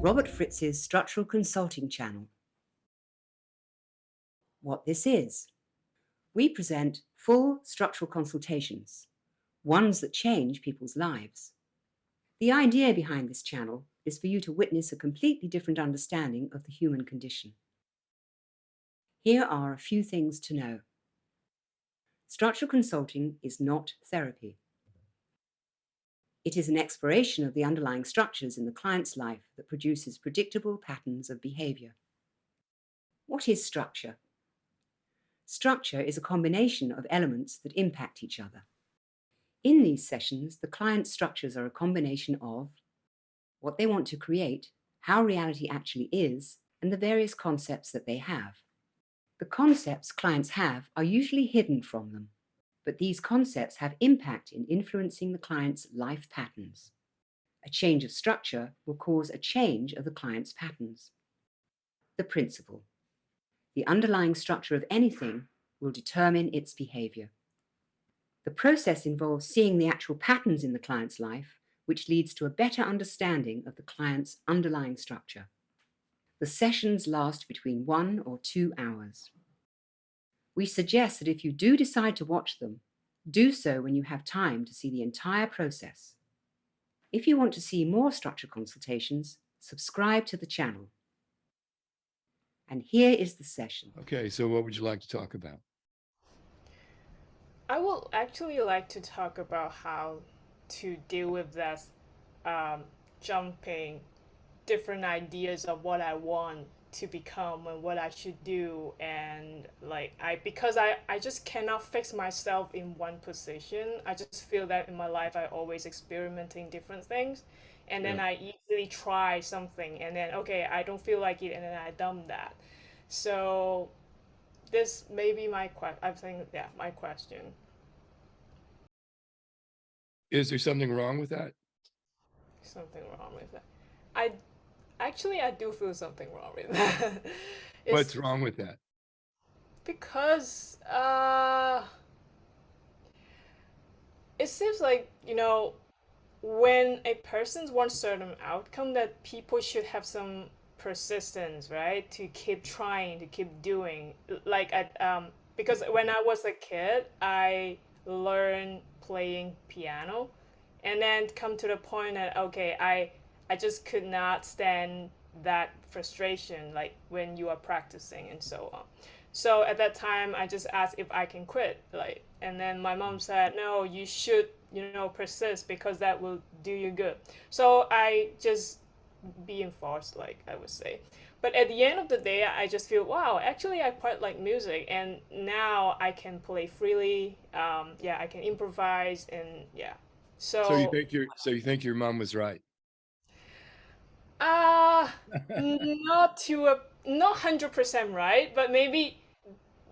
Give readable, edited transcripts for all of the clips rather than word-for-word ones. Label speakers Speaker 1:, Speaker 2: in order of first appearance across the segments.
Speaker 1: Robert Fritz's Structural Consulting channel. What this is: we present full structural consultations, ones that change people's lives. The idea behind this channel is for you to witness a completely different understanding of the human condition. Here are a few things to know. Structural consulting is not therapy. It is an exploration of the underlying structures in the client's life that produces predictable patterns of behavior. What is structure? Structure is a combination of elements that impact each other. In these sessions, the client's structures are a combination of what they want to create, how reality actually is, and the various concepts that they have. The concepts clients have are usually hidden from them, but these concepts have impact in influencing the client's life patterns. A change of structure will cause a change of the client's patterns. The principle: the underlying structure of anything will determine its behavior. The process involves seeing the actual patterns in the client's life, which leads to a better understanding of the client's underlying structure. The sessions last between 1 or 2 hours. We suggest that if you do decide to watch them, do so when you have time to see the entire process. If you want to see more structure consultations, subscribe to the channel. And here is the session.
Speaker 2: Okay, so what would you like to talk about?
Speaker 3: I would actually like to talk about how to deal with that jumping different ideas of what I want to become and what I should do, and because I just cannot fix myself in one position. I just feel that in my life I always experimenting different things, and then I easily try something and then okay, I don't feel like it and then I dump that. So this may be my my question.
Speaker 2: Is there something wrong with that?
Speaker 3: Something wrong with that. I I do feel something wrong with that.
Speaker 2: What's
Speaker 3: It's
Speaker 2: wrong with that?
Speaker 3: because it seems like, when a person wants certain outcome, that people should have some persistence, right? To keep trying, to keep doing. Like because when I was a kid, I learned playing piano, and then come to the point that okay, I just could not stand that frustration, like when you are practicing and so on. So at that time, I just asked if I can quit, like, and then my mom said, "No, you should, persist because that will do you good." So I just being forced, like I would say. But at the end of the day, I just feel, wow, actually, I quite like music, and now I can play freely. Yeah, I can improvise, and yeah. So,
Speaker 2: So you think your mom was right?
Speaker 3: uh not to a not 100% right, but maybe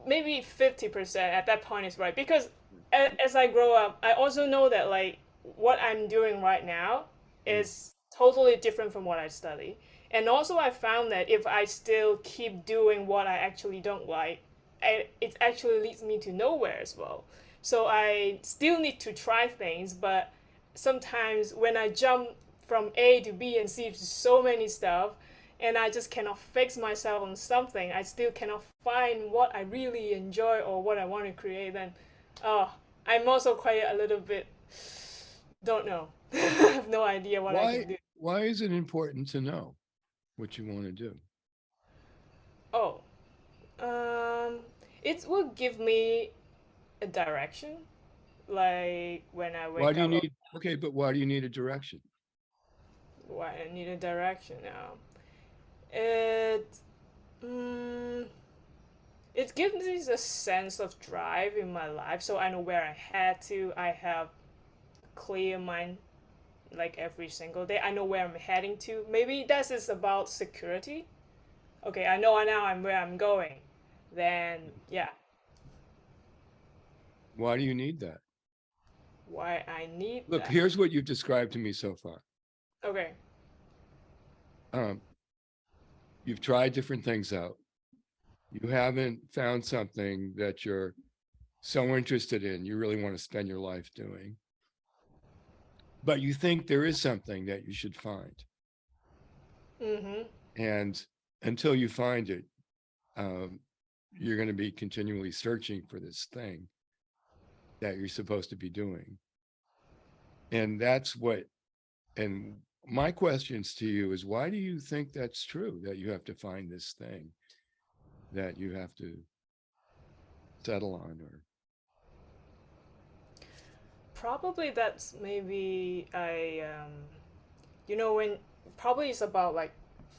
Speaker 3: 50% at that point is right, because as I grow up, I also know that like what I'm doing right now is totally different from what I study. And also I found that if I still keep doing what I actually don't like, it actually leads me to nowhere as well. So I still need to try things, but sometimes when I jump from A to B and C to so many stuff, and I just cannot fix myself on something, I still cannot find what I really enjoy or what I want to create, then oh, I'm also quite a little bit, don't know. I have no idea what I can do.
Speaker 2: Why is it important to know what you want to do?
Speaker 3: Oh, um, it will give me a direction. Like when I
Speaker 2: Why
Speaker 3: wake
Speaker 2: do you
Speaker 3: up, oh,
Speaker 2: need Okay, but why do you need a direction?
Speaker 3: why I need a direction now. It, mm, it gives me a sense of drive in my life, so I know where I head to. I have clear mind like every single day. I know where I'm heading to. Maybe that is about security. Okay, I know now I'm where I'm going. Then yeah,
Speaker 2: Why do you need that?
Speaker 3: why I need
Speaker 2: Look,
Speaker 3: that.
Speaker 2: here's what you've described to me so far.
Speaker 3: Okay.
Speaker 2: Um, you've tried different things out. You haven't found something that you're so interested in, you really want to spend your life doing. But you think there is something that you should find.
Speaker 3: Mm-hmm.
Speaker 2: And until you find it, um, you're going to be continually searching for this thing that you're supposed to be doing. And that's what, and my questions to you is, why do you think that's true, that you have to find this thing that you have to settle on? Or
Speaker 3: Probably that's maybe when probably it's about like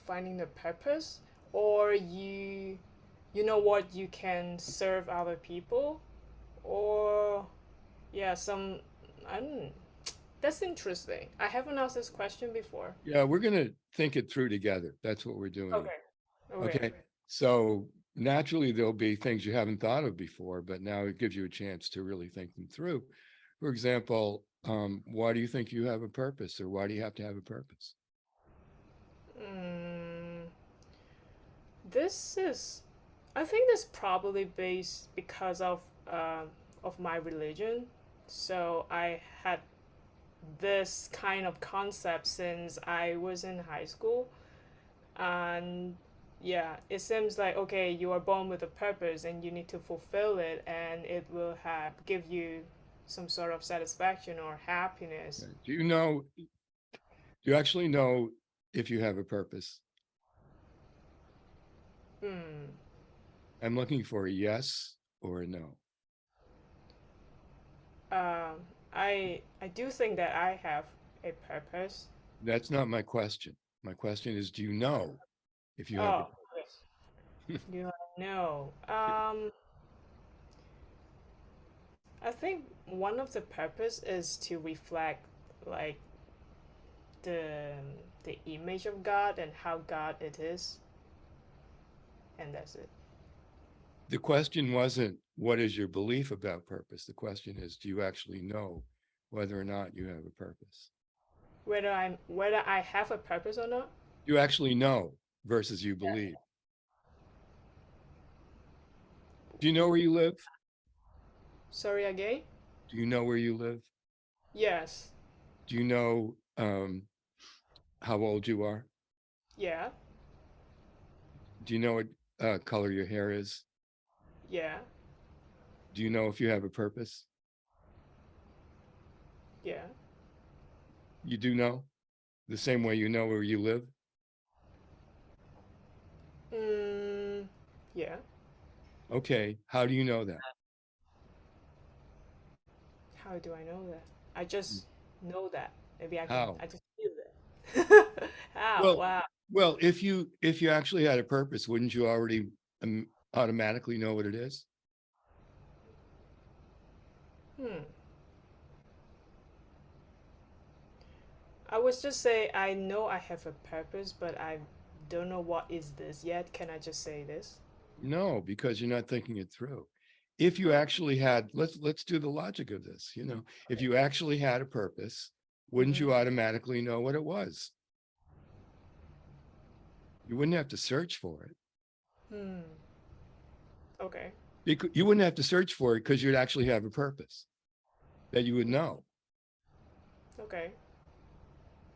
Speaker 3: finding the purpose, or you know what you can serve other people, or yeah, some I don't. That's interesting. I haven't asked this question before.
Speaker 2: yeah, we're going to think it through together. That's what we're doing.
Speaker 3: Okay. Okay.
Speaker 2: Okay. So naturally, there'll be things you haven't thought of before, but now it gives you a chance to really think them through. For example, why do you think you have a purpose, or why do you have to have a purpose?
Speaker 3: Mm, this is, I think this probably based because of my religion. So I had this kind of concept since I was in high school, and yeah, it seems like okay, you are born with a purpose and you need to fulfill it, and it will have give you some sort of satisfaction or happiness.
Speaker 2: Do you know, do you actually know if you have a purpose?
Speaker 3: Hmm.
Speaker 2: I'm looking for a yes or a no.
Speaker 3: Um, I do think that I have a purpose.
Speaker 2: That's not my question. My question is, do you know if you have a
Speaker 3: Oh, yes. Do I know? I think one of the purpose is to reflect like the the image of God and how God it is, and that's it.
Speaker 2: The question wasn't, what is your belief about purpose? The question is, do you actually know whether or not you have a purpose?
Speaker 3: Whether I have a purpose or not.
Speaker 2: You actually know versus you believe. Do you know where you live?
Speaker 3: Sorry again.
Speaker 2: Do you know where you live?
Speaker 3: Yes.
Speaker 2: Do you know how old you are?
Speaker 3: Yeah.
Speaker 2: Do you know what color your hair is?
Speaker 3: Yeah.
Speaker 2: Do you know if you have a purpose?
Speaker 3: Yeah.
Speaker 2: You do know? The same way you know where you live?
Speaker 3: Mm, yeah.
Speaker 2: Okay. How do you know that?
Speaker 3: How do I know that? I just know that. Maybe
Speaker 2: How?
Speaker 3: I just feel that. How?
Speaker 2: Well,
Speaker 3: Wow.
Speaker 2: well, if you actually had a purpose, wouldn't you already automatically know what it is?
Speaker 3: Hmm. I would just say I know I have a purpose, but I don't know what is this yet. Can I just say this?
Speaker 2: No, because you're not thinking it through. If you actually had, let's do the logic of this, if you actually had a purpose, wouldn't
Speaker 3: Mm-hmm.
Speaker 2: you automatically know what it was? You wouldn't have to search for it.
Speaker 3: Hmm. Okay.
Speaker 2: You wouldn't have to search for it because you'd actually have a purpose that you would know.
Speaker 3: Okay.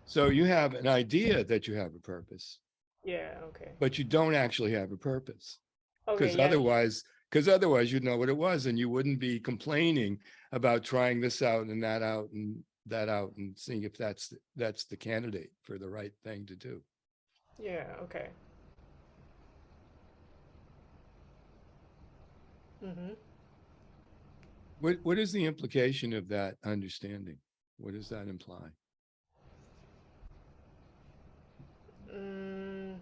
Speaker 2: So you have an idea that you have a purpose,
Speaker 3: Yeah. Okay.
Speaker 2: but you don't actually have a purpose.
Speaker 3: Okay.
Speaker 2: because
Speaker 3: Yeah.
Speaker 2: otherwise because otherwise you'd know what it was, and you wouldn't be complaining about trying this out and that out and that out and seeing if that's the candidate for the right thing to do.
Speaker 3: Yeah. Okay. Mm-hmm.
Speaker 2: What is the implication of that understanding? What does that imply?
Speaker 3: Mm,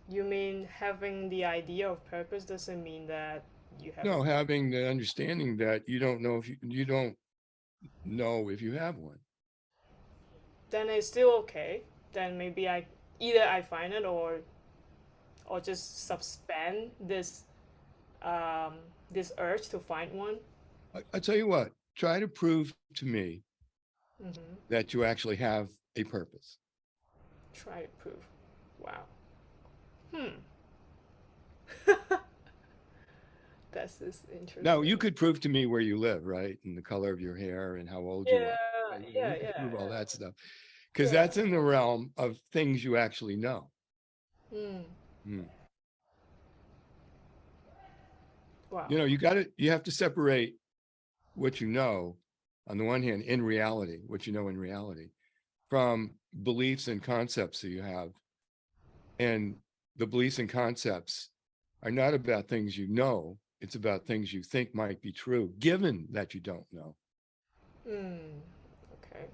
Speaker 3: you mean having the idea of purpose doesn't mean that you have a.
Speaker 2: No, having the understanding that you don't know if you don't know if you have one.
Speaker 3: Then it's still okay. Then maybe either I find it or just suspend um this urge to find one.
Speaker 2: I tell you what, try to prove to me
Speaker 3: Mm-hmm.
Speaker 2: that you actually have a purpose.
Speaker 3: Try to prove. Wow. Hmm. That's just
Speaker 2: Now, you
Speaker 3: interesting.
Speaker 2: could prove to me where you live, right? And the color of your hair and how old you
Speaker 3: Yeah.
Speaker 2: are. Yeah, you
Speaker 3: Yeah.
Speaker 2: could
Speaker 3: Yeah.
Speaker 2: prove all that stuff because
Speaker 3: Yeah.
Speaker 2: that's in the realm of things you actually know.
Speaker 3: Mm.
Speaker 2: Mm.
Speaker 3: Wow.
Speaker 2: You have to separate what you know, on the one hand, in reality, what you know in reality, from beliefs and concepts that you have. And the beliefs and concepts are not about things you know, it's about things you think might be true, given that you don't know.
Speaker 3: Mm. Okay.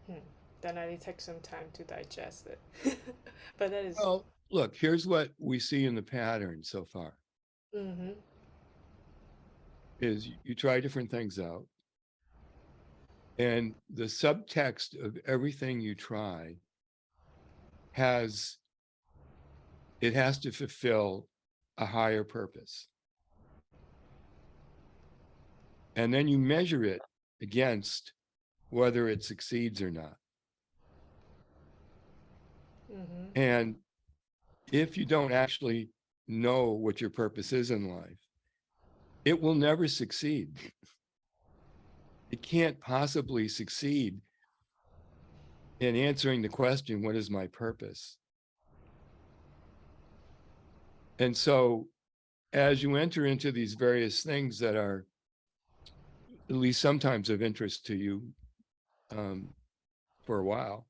Speaker 3: Hmm. Then I need to take some time to digest it. But that is.
Speaker 2: Well, look, here's what we see in the pattern so far
Speaker 3: Mm-hmm.
Speaker 2: is you try different things out, and the subtext of everything you try has to fulfill a higher purpose. And then you measure it against whether it succeeds or not.
Speaker 3: Mm-hmm.
Speaker 2: And if you don't actually know what your purpose is in life, it will never succeed. It can't possibly succeed in answering the question, what is my purpose? And so as you enter into these various things that are at least sometimes of interest to you for a while,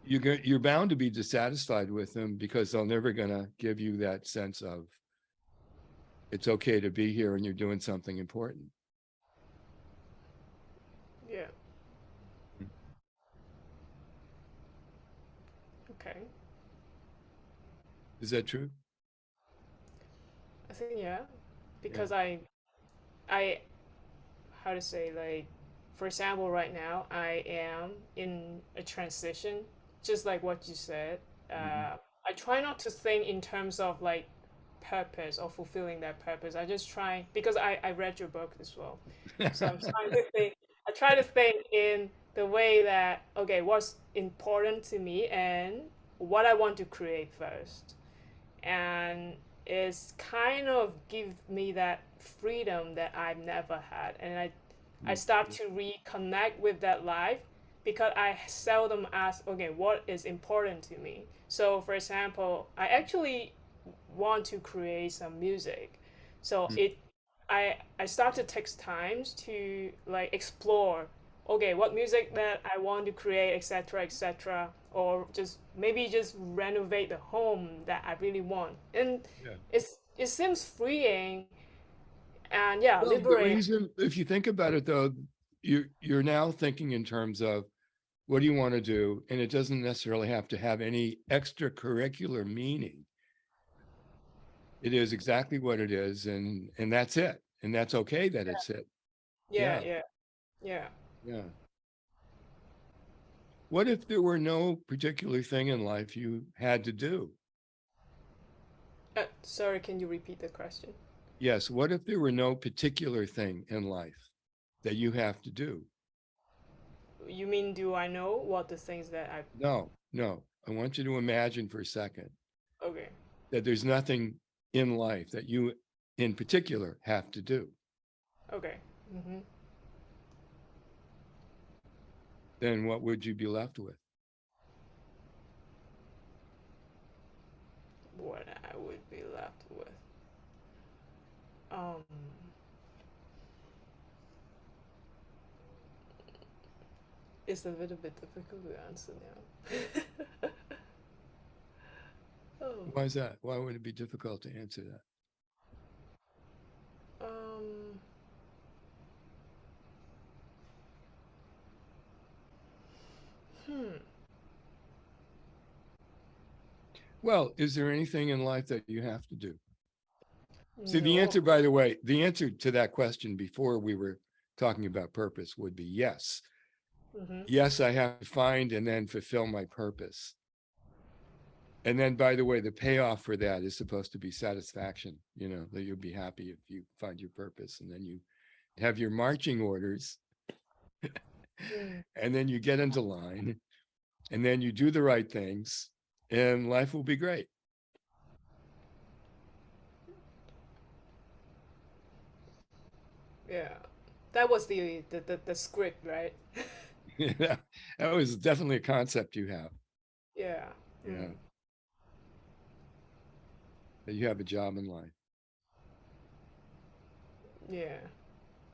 Speaker 2: you're bound to be dissatisfied with them because they're never going to give you that sense of it's okay to be here and you're doing something important.
Speaker 3: Yeah. Okay.
Speaker 2: Is that true?
Speaker 3: I think yeah,
Speaker 2: Yeah.
Speaker 3: because I, how to say, like, for example, right now I am in a transition, just like what you said.
Speaker 2: Mhm.
Speaker 3: I try not to think in terms of like purpose or fulfilling that purpose. I just try because I read your book as well, so I'm trying to think. I try to think in the way that okay, what's important to me and what I want to create first, and it's kind of give me that freedom that I've never had, and I start to reconnect with that life because I seldom ask, okay, what is important to me. So for example, I actually want to create some music, so I start to take times to like explore, okay, what music that I want to create, etc., etc., or just maybe just renovate the home that I really want, and
Speaker 2: Yeah.
Speaker 3: it seems freeing and yeah,
Speaker 2: Well, the
Speaker 3: liberating.
Speaker 2: reason, if you think about it, though, you're now thinking in terms of what do you want to do, and it doesn't necessarily have to have any extracurricular meaning. It is exactly what it is, and that's it, and that's okay that it's it.
Speaker 3: Yeah,
Speaker 2: Yeah,
Speaker 3: yeah, yeah.
Speaker 2: yeah. What if there were no particular thing in life you had to do?
Speaker 3: Sorry, can you repeat the question?
Speaker 2: Yes. What if there were no particular thing in life that you have to do?
Speaker 3: You mean, do I know what the things that I?
Speaker 2: No, no. I want you to imagine for a second
Speaker 3: Okay,
Speaker 2: that there's nothing in life that you in particular have to do.
Speaker 3: okay. Mm-hmm.
Speaker 2: Then what would you be left with?
Speaker 3: What I would be left with. Um, it's a little bit difficult to answer now. Oh.
Speaker 2: Why is that? Why would it be difficult to answer that?
Speaker 3: Um. Hmm.
Speaker 2: Well, is there anything in life that you have to do? See, the
Speaker 3: No.
Speaker 2: answer, by the way, the answer to that question before we were talking about purpose would be yes.
Speaker 3: Mm-hmm.
Speaker 2: Yes, I have to find and then fulfill my purpose. And then, by the way, the payoff for that is supposed to be satisfaction, that you'll be happy if you find your purpose. And then you have your marching orders,
Speaker 3: Mm.
Speaker 2: and then you get into line, and then you do the right things, and life will be great.
Speaker 3: Yeah. That was the script, right?
Speaker 2: Yeah, that was definitely a concept you have.
Speaker 3: Yeah.
Speaker 2: Yeah, that you have a job in life.
Speaker 3: Yeah.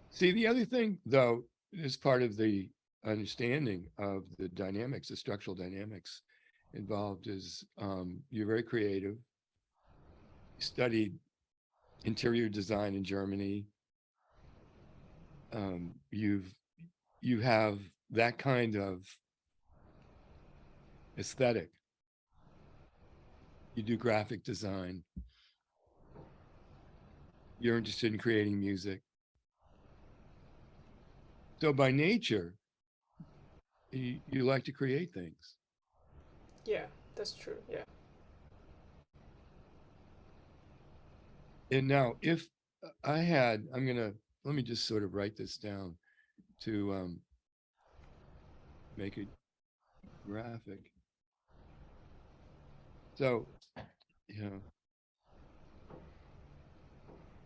Speaker 2: See, the other thing, though, is part of the understanding of the dynamics, the structural dynamics involved is you're very creative. You studied interior design in Germany. You have that kind of aesthetic. You do graphic design. You're interested in creating music. So by nature, you like to create things.
Speaker 3: Yeah, that's true. Yeah.
Speaker 2: And now, if let me just sort of write this down to make it graphic. So, you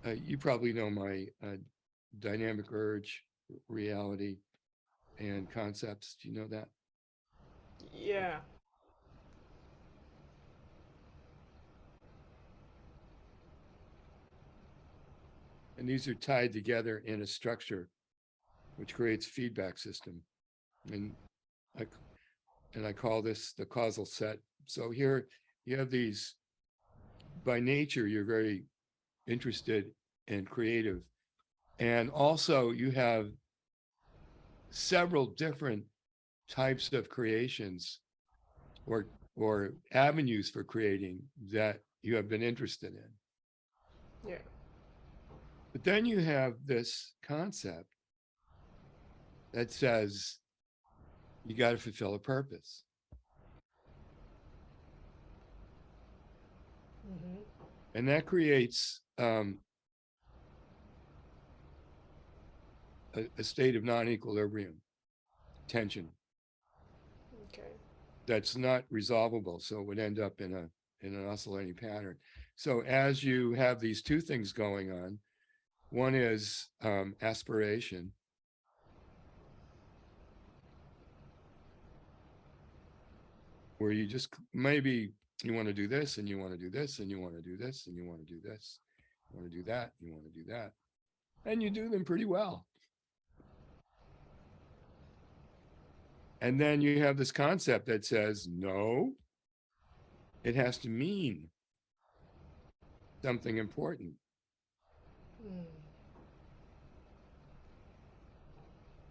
Speaker 2: know, you probably know my dynamic urge, reality, and concepts. Do you know that?
Speaker 3: Yeah.
Speaker 2: And these are tied together in a structure which creates feedback system. And I, and I call this the causal set. So here you have these, by nature, you're very interested and creative. And also you have several different types of creations or avenues for creating that you have been interested in.
Speaker 3: Yeah.
Speaker 2: But then you have this concept that says you got to fulfill a purpose. And that creates a state of non-equilibrium, tension
Speaker 3: Okay.
Speaker 2: that's not resolvable. So it would end up in an oscillating pattern. So as you have these two things going on, one is aspiration. Where you just maybe you want to do this and you want to do this and you want to do this and you want to do this, you want to do that, you want to do that. And you do them pretty well. And then you have this concept that says, no, it has to mean something important.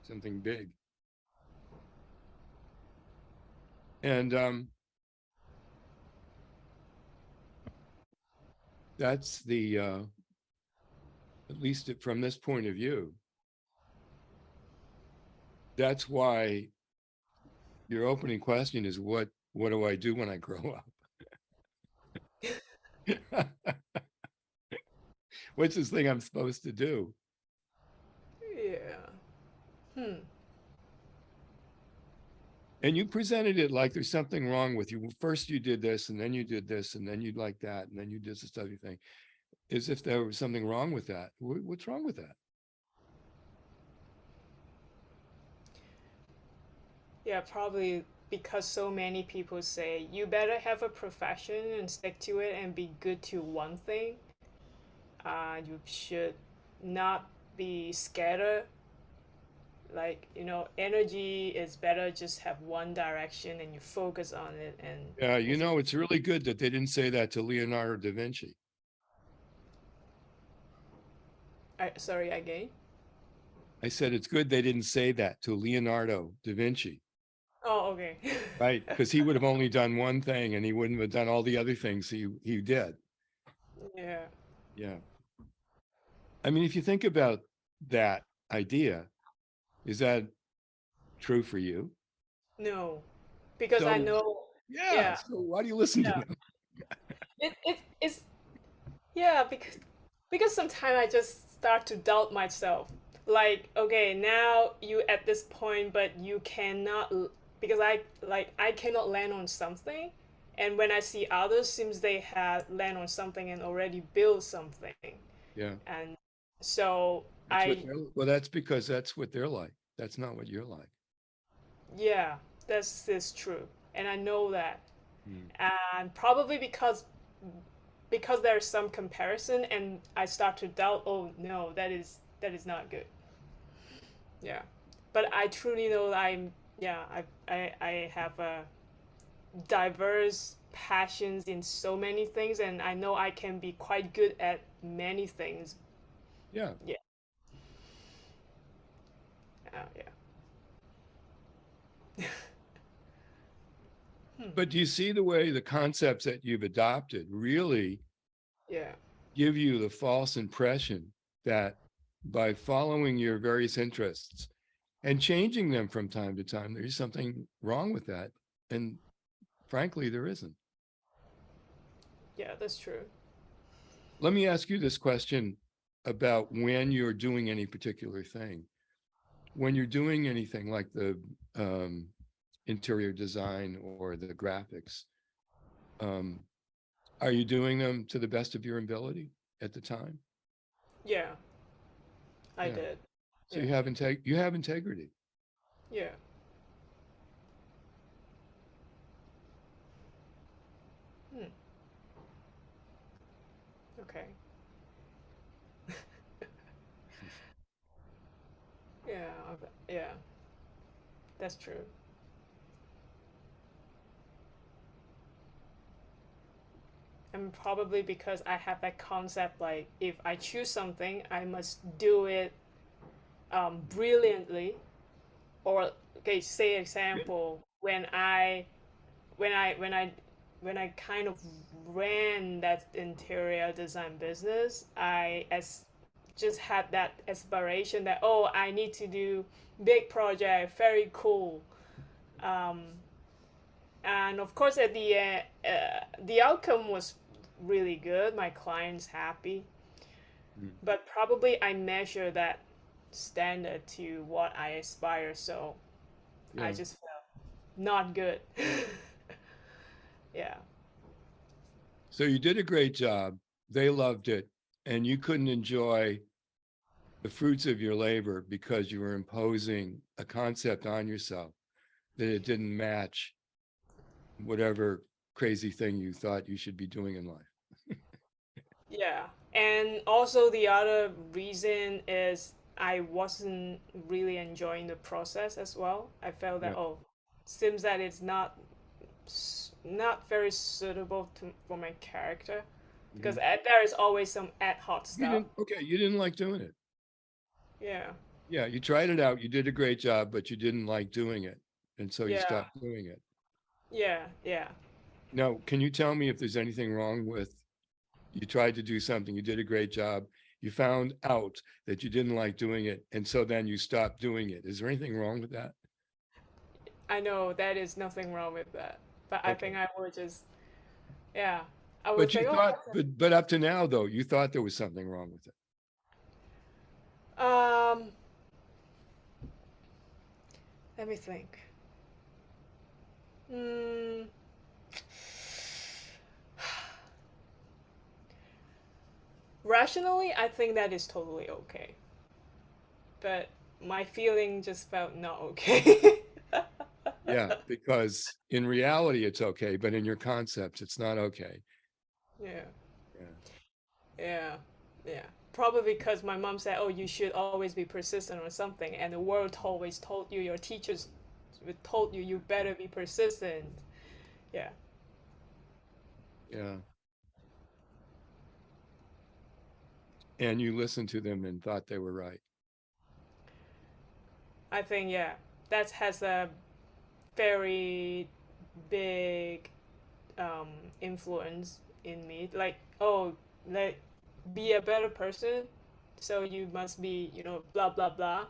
Speaker 2: Something big. And that's the, at least from this point of view, that's why your opening question is what do I do when I grow up? What's this thing I'm supposed to do?
Speaker 3: Yeah.
Speaker 2: And you presented it like there's something wrong with you. First you did this, and then you did this, and then you'd like that, and then you did this other thing, as if there was something wrong with that. What's wrong with that?
Speaker 3: Yeah, probably because so many people say you better have a profession and stick to it and be good to one thing. You should not be scattered. Like, energy is better just have one direction and you focus on it. And
Speaker 2: Yeah, it's really good that they didn't say that to Leonardo da Vinci.
Speaker 3: sorry, again.
Speaker 2: I said it's good they didn't say that to Leonardo da Vinci.
Speaker 3: Oh, okay.
Speaker 2: Right, because he would have only done one thing and he wouldn't have done all the other things he did.
Speaker 3: Yeah.
Speaker 2: Yeah. I mean, if you think about that idea, is that true for you?
Speaker 3: No, because I know.
Speaker 2: Yeah.
Speaker 3: Yeah.
Speaker 2: So why do you listen to
Speaker 3: Yeah.
Speaker 2: him?
Speaker 3: It's yeah, because sometimes I just start to doubt myself. Like, okay, now you at this point, but you cannot because I cannot land on something, and when I see others, seems they had land on something and already built something,
Speaker 2: Yeah.
Speaker 3: and so
Speaker 2: Well, that's because that's what they're like. That's not what you're like.
Speaker 3: Yeah, that's true, and I know that,
Speaker 2: Mm.
Speaker 3: and probably because there's some comparison, and I start to doubt. Oh no, that is not good. Yeah, but I truly know that I have a diverse passions in so many things, and I know I can be quite good at many things.
Speaker 2: Yeah.
Speaker 3: Yeah, yeah.
Speaker 2: But do you see the way the concepts that you've adopted really
Speaker 3: Yeah,
Speaker 2: give you the false impression that by following your various interests and changing them from time to time, there's something wrong with that? And frankly, there isn't.
Speaker 3: yeah, that's true.
Speaker 2: Let me ask you this question about when you're doing any particular thing. When you're doing anything like the interior design or the graphics, um, are you doing them to the best of your ability at the time?
Speaker 3: Yeah, I
Speaker 2: Yeah.
Speaker 3: did.
Speaker 2: So
Speaker 3: Yeah,
Speaker 2: you have integrity.
Speaker 3: yeah. Hmm. Okay. Yeah, yeah, that's true. And probably because I have that concept like if I choose something, I must do it brilliantly. Or okay, say example when I kind of ran that interior design business, I as just had that aspiration that oh I need to do big project, very cool. Um, and of course at the outcome was really good, my client's happy,
Speaker 2: Mm.
Speaker 3: but probably I measure that standard to what I aspire, so I
Speaker 2: Yeah.
Speaker 3: just felt not good. Yeah,
Speaker 2: So you did a great job. They loved it. And you couldn't enjoy the fruits of your labor because you were imposing a concept on yourself that it didn't match whatever crazy thing you thought you should be doing in life.
Speaker 3: yeah, and also the other reason is I wasn't really enjoying the process as well. I felt that
Speaker 2: Yeah.
Speaker 3: oh, seems that it's not very suitable for my character because
Speaker 2: Mhm.
Speaker 3: there is always some ad hoc stuff.
Speaker 2: You didn't like doing it.
Speaker 3: Yeah,
Speaker 2: Yeah, you tried it out. You did a great job, but you didn't like doing it. And so you
Speaker 3: yeah,
Speaker 2: stopped doing it.
Speaker 3: yeah, yeah.
Speaker 2: Now, can you tell me if there's anything wrong with you tried to do something, you did a great job, you found out that you didn't like doing it, and so then you stopped doing it. Is there anything wrong with that?
Speaker 3: I know that is nothing wrong with that, but I think
Speaker 2: Okay.
Speaker 3: I would just yeah, I would
Speaker 2: But you
Speaker 3: think oh,
Speaker 2: thought, but up to now though, you thought there was something wrong with it.
Speaker 3: um, let me think. Hmm. Rationally, I think that is totally okay. But my feeling just felt not okay.
Speaker 2: Yeah, because in reality it's okay, but in your concepts it's not okay.
Speaker 3: Yeah,
Speaker 2: Yeah.
Speaker 3: yeah, yeah. Probably because my mom said, "Oh, you should always be persistent or something," and the world always told you, your teachers told you, you better be persistent. Yeah,
Speaker 2: Yeah. And you listened to them and thought they were right.
Speaker 3: I think yeah, that has a very big um, influence in me. Like, oh, like be a better person, so you must be, blah blah blah.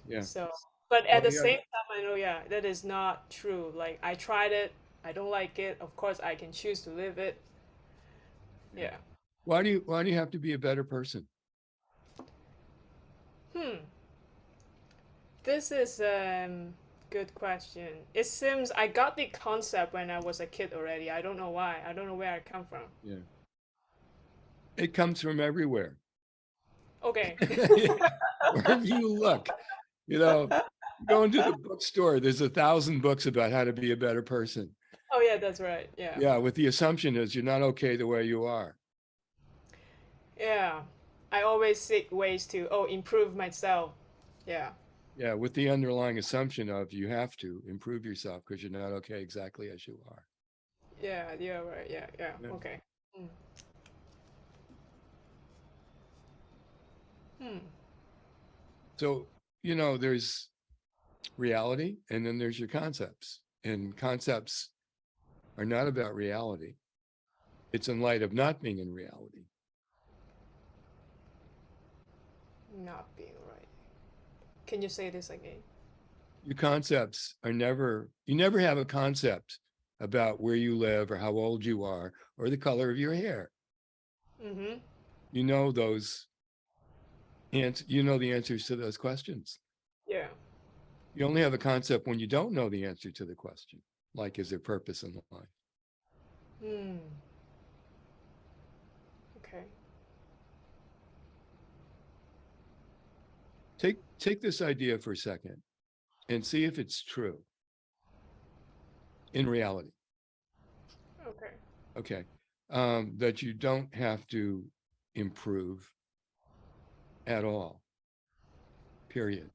Speaker 2: Yeah.
Speaker 3: So, but at
Speaker 2: Well,
Speaker 3: the
Speaker 2: yeah.
Speaker 3: same time, I know, yeah, that is not true. Like, I tried it, I don't like it. Of course, I can choose to live it.
Speaker 2: Yeah.
Speaker 3: Yeah.
Speaker 2: Why do you have to be a better person?
Speaker 3: Hmm. This is good question. It seems I got the concept when I was a kid already. I don't know why. I don't know where I come from.
Speaker 2: Yeah. It comes from everywhere.
Speaker 3: Okay.
Speaker 2: Yeah. Wherever you look, go into the bookstore, there's 1,000 books about how to be a better person.
Speaker 3: Oh yeah, that's right. Yeah.
Speaker 2: Yeah, with the assumption is you're not okay the way you are.
Speaker 3: Yeah. I always seek ways to improve myself. Yeah.
Speaker 2: Yeah, with the underlying assumption of you have to improve yourself because you're not okay exactly as you are.
Speaker 3: Yeah, yeah, right. Yeah, yeah.
Speaker 2: Yeah.
Speaker 3: Okay. Hmm.
Speaker 2: So, there's reality and then there's your concepts. And concepts are not about reality. It's in light of not being in reality.
Speaker 3: Not being right. Can you say this again?
Speaker 2: Your concepts are you never have a concept about where you live or how old you are or the color of your hair.
Speaker 3: Mm-hmm.
Speaker 2: You know those, and you know the answers to those questions.
Speaker 3: Yeah.
Speaker 2: You only have a concept when you don't know the answer to the question, like, is there purpose in life?
Speaker 3: Hmm. Okay.
Speaker 2: Take this idea for a second and see if it's true in reality.
Speaker 3: Okay.
Speaker 2: Okay. That you don't have to improve at all, period.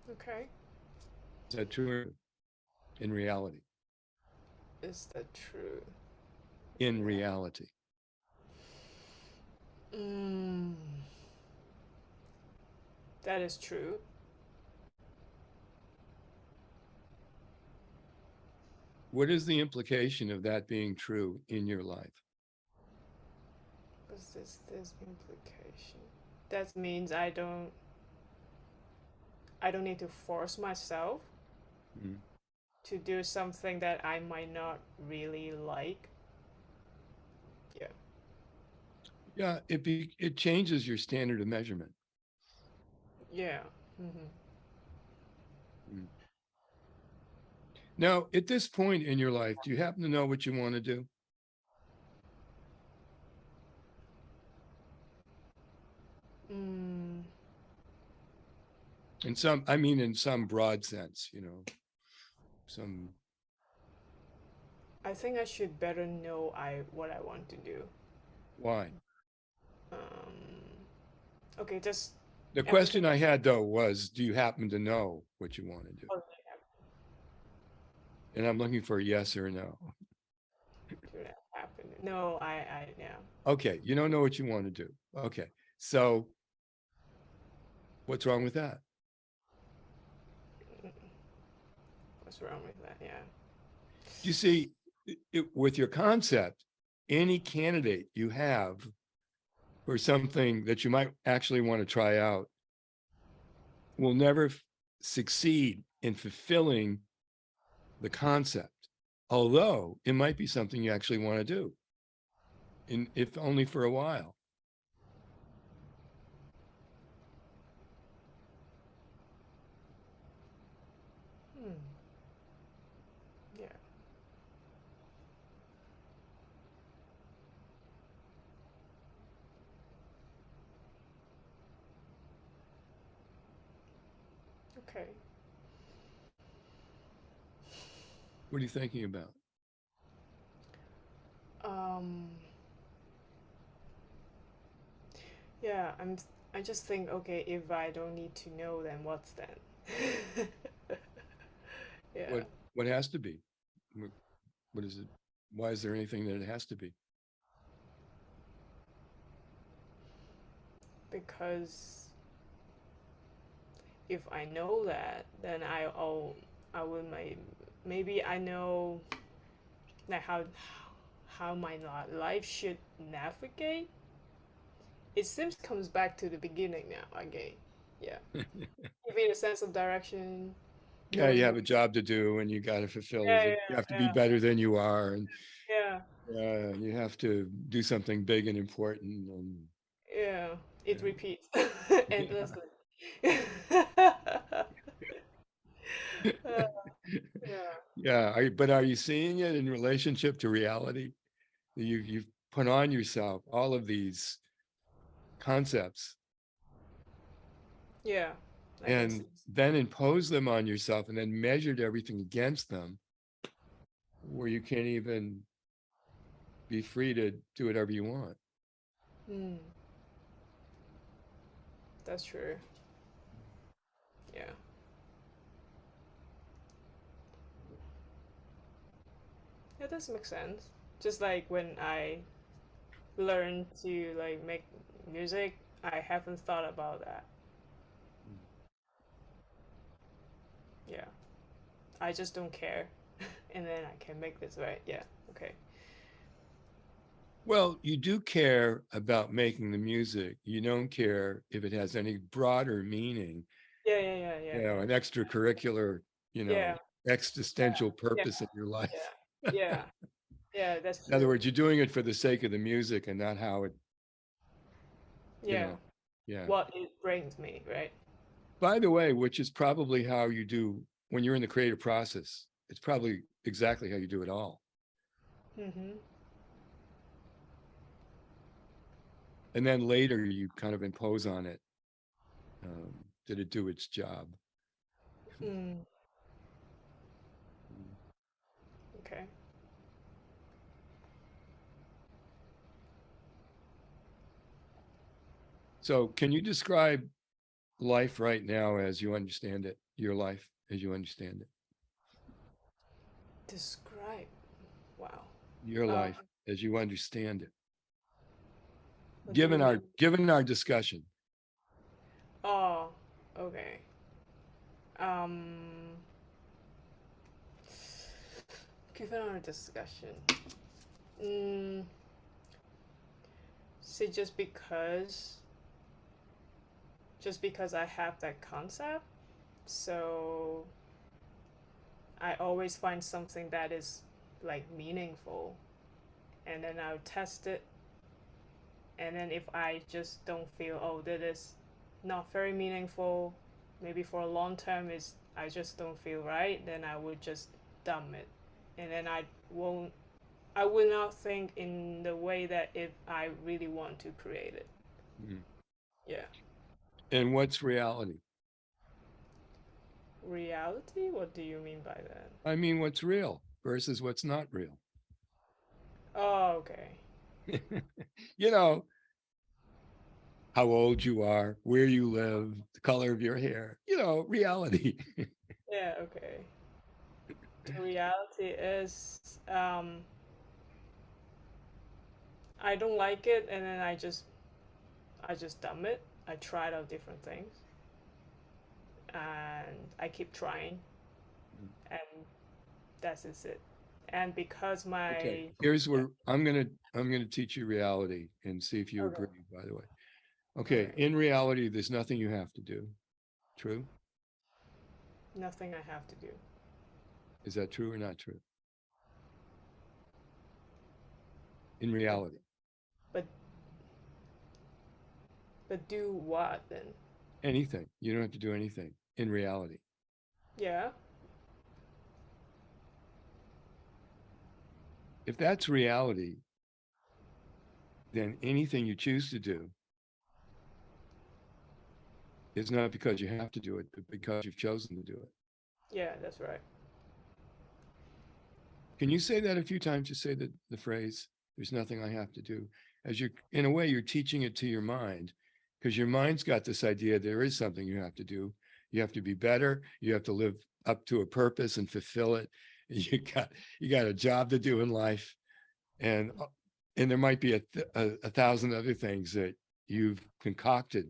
Speaker 3: Okay.
Speaker 2: Is that true in reality?
Speaker 3: Is that true?
Speaker 2: In reality.
Speaker 3: Mm. That is true.
Speaker 2: What is the implication of that being true in your life?
Speaker 3: What's this implication? That means I don't need to force myself
Speaker 2: Mm.
Speaker 3: to do something that I might not really like. Yeah.
Speaker 2: Yeah, it changes your standard of measurement.
Speaker 3: Yeah. Mm-hmm.
Speaker 2: Mm. Now, at this point in your life, do you happen to know what you want to do?
Speaker 3: Mm.
Speaker 2: In some broad sense, some.
Speaker 3: I think I should better know what I want to do.
Speaker 2: Why?
Speaker 3: Um. Okay, just
Speaker 2: The
Speaker 3: everything.
Speaker 2: question I had though was, do you happen to know what you want to do?
Speaker 3: Oh,
Speaker 2: And I'm looking for a yes or a no.
Speaker 3: should have happened. No, yeah.
Speaker 2: Okay, you don't know what you want to do. Okay, so what's wrong with that?
Speaker 3: What's wrong with that? Yeah.
Speaker 2: You see, with your concept, any candidate you have for something that you might actually want to try out will never succeed in fulfilling the concept, although it might be something you actually want to do, if only for a while.
Speaker 3: Hmm. Yeah. Okay.
Speaker 2: What are you thinking about?
Speaker 3: Um. Yeah. I just think, okay, if I don't need to know, then what's then? Yeah.
Speaker 2: What has to be? What is it? Why is there anything that it has to be?
Speaker 3: Because if I know that, then I will maybe I know like how my life should navigate. It seems comes back to the beginning now again. Yeah, give me a sense of direction.
Speaker 2: Yeah, you
Speaker 3: Knowing
Speaker 2: have a job to do and you got to fulfill
Speaker 3: yeah,
Speaker 2: it.
Speaker 3: yeah,
Speaker 2: You have to be
Speaker 3: yeah,
Speaker 2: better than you are. And
Speaker 3: yeah,
Speaker 2: you have to do something big and important. And
Speaker 3: yeah. It repeats
Speaker 2: yeah.
Speaker 3: endlessly. Uh, yeah.
Speaker 2: Yeah. But are you seeing it in relationship to reality? You've put on yourself all of these concepts
Speaker 3: Yeah, I can see.
Speaker 2: and then impose them on yourself and then measured everything against them, where you can't even be free to do whatever you want.
Speaker 3: Hmm, that's true. Yeah. Yeah, does make sense. Just like when I learned to like make music, I haven't thought about that. Yeah. I just don't care. And then I can make this, right? Yeah. Okay.
Speaker 2: Well, you do care about making the music. You don't care if it has any broader meaning,
Speaker 3: Yeah, yeah, yeah, yeah,
Speaker 2: an extracurricular,
Speaker 3: yeah,
Speaker 2: existential
Speaker 3: yeah,
Speaker 2: purpose in your life.
Speaker 3: yeah, yeah, yeah. That's
Speaker 2: In other
Speaker 3: true.
Speaker 2: words, you're doing it for the sake of the music and not how it, you
Speaker 3: Yeah.
Speaker 2: know, yeah.
Speaker 3: What it brings me, right?
Speaker 2: By the way, which is probably how you do when you're in the creative process. It's probably exactly how you do it all.
Speaker 3: Mm-hmm.
Speaker 2: And then later you kind of impose on it. Did it do its job?
Speaker 3: Mm, okay.
Speaker 2: So can you describe life right now as you understand it, your life as you understand it,
Speaker 3: Describe. Wow.
Speaker 2: your
Speaker 3: Um,
Speaker 2: life as you understand it,
Speaker 3: what do you
Speaker 2: given
Speaker 3: mean?
Speaker 2: our discussion?
Speaker 3: Oh, okay. Um, given our discussion, mm, see, just because I have that concept, so I always find something that is like meaningful, and then I'll test it, and then if I just don't feel, oh, that is not very meaningful, maybe for a long term is I just don't feel right, then I would just dump it, and then won't I will not think in the way that if I really want to create it.
Speaker 2: Mhm.
Speaker 3: Yeah.
Speaker 2: And what's reality?
Speaker 3: Reality? What do you mean by that?
Speaker 2: I mean, what's real versus what's not real?
Speaker 3: Oh, okay.
Speaker 2: you know, how old you are, where you live, the color of your hair, reality.
Speaker 3: Yeah, okay. The reality is I don't like it and then I just dump it. I tried out different things and I keep trying and that's is it. And because
Speaker 2: Okay,
Speaker 3: my
Speaker 2: here's
Speaker 3: yeah,
Speaker 2: where I'm gonna teach you reality and see if you
Speaker 3: okay,
Speaker 2: agree, by the way. Okay,
Speaker 3: okay.
Speaker 2: in reality, there's nothing you have to do. True?
Speaker 3: Nothing I have to do.
Speaker 2: Is that true or not true? In
Speaker 3: But
Speaker 2: reality,
Speaker 3: but but do what then?
Speaker 2: anything. You don't have to do anything in reality.
Speaker 3: Yeah.
Speaker 2: If that's reality, then anything you choose to do is not because you have to do it, but because you've chosen to do it.
Speaker 3: Yeah, that's right.
Speaker 2: Can you say that a few times? Just say the phrase, there's nothing I have to do. As you're, in a way, you're teaching it to your mind because your mind's got this idea there is something you have to do. You have to be better. You have to live up to a purpose and fulfill it. You got a job to do in life. And there might be a thousand other things that you've concocted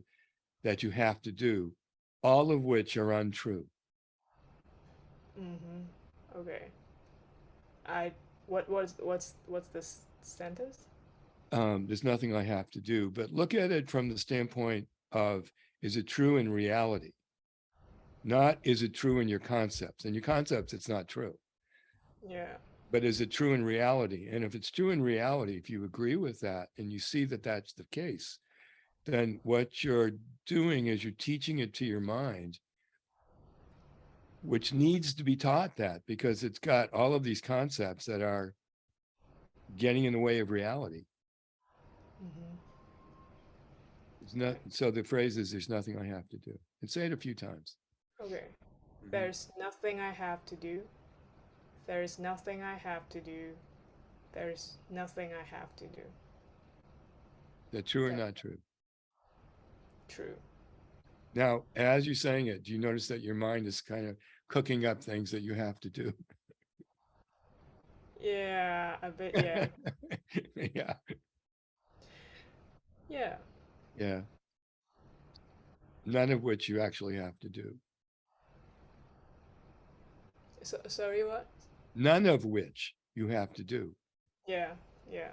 Speaker 2: that you have to do, all of which are untrue.
Speaker 3: Mm-hmm. Okay. I what's this sentence?
Speaker 2: There's nothing I have to do, but look at it from the standpoint of, is it true in reality? Not, is it true in your concepts? In your concepts, it's not true.
Speaker 3: Yeah.
Speaker 2: But is it true in reality? And if it's true in reality, if you agree with that and you see that that's the case, then what you're doing is you're teaching it to your mind which needs to be taught that, because it's got all of these concepts that are getting in the way of reality.
Speaker 3: Mm-hmm.
Speaker 2: It's not, so the phrase is, there's nothing I have to do. And say it a few times.
Speaker 3: Okay.
Speaker 2: Mhm.
Speaker 3: There's nothing I have to do. There's nothing I have to do. There's nothing I have to do.
Speaker 2: Is that true or
Speaker 3: That-
Speaker 2: not true?
Speaker 3: True.
Speaker 2: Now, as you're saying it, do you notice that your mind is kind of cooking up things that you have to do?
Speaker 3: Yeah, a bit, yeah.
Speaker 2: Yeah.
Speaker 3: Yeah.
Speaker 2: Yeah. None of which you actually have to do.
Speaker 3: So, sorry, what?
Speaker 2: None of which you have to do.
Speaker 3: Yeah, yeah.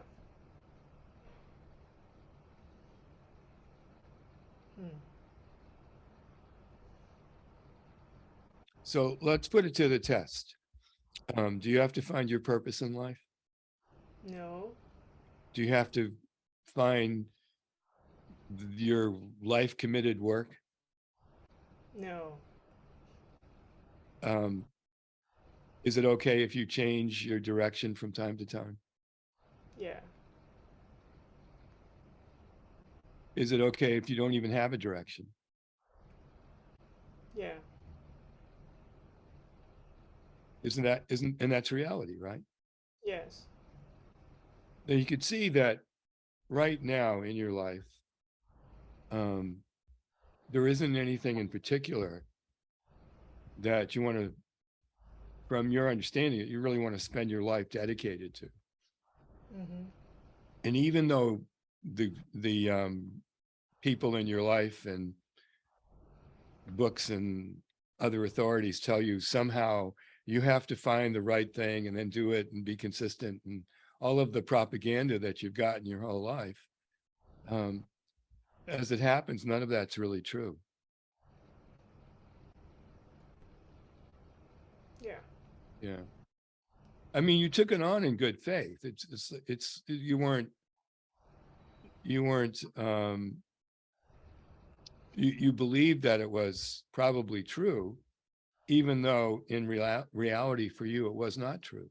Speaker 3: Hmm.
Speaker 2: So let's put it to the test. Do you have to find your purpose in life?
Speaker 3: No.
Speaker 2: Do you have to find your life committed work?
Speaker 3: No.
Speaker 2: Um, is it okay if you change your direction from time to time?
Speaker 3: Yeah.
Speaker 2: Is it okay if you don't even have a direction?
Speaker 3: Yeah.
Speaker 2: And that's reality, right?
Speaker 3: Yes.
Speaker 2: Now you could see that right now in your life, there isn't anything in particular that you want to, from your understanding, that you really want to spend your life dedicated to.
Speaker 3: Mm-hmm.
Speaker 2: And even though the people in your life and books and other authorities tell you somehow you have to find the right thing and then do it and be consistent, and all of the propaganda that you've gotten your whole life, as it happens, none of that's really true.
Speaker 3: Yeah.
Speaker 2: Yeah. I mean, you took it on in good faith. It's you weren't you believed that it was probably true, even though in reality for you it was not true.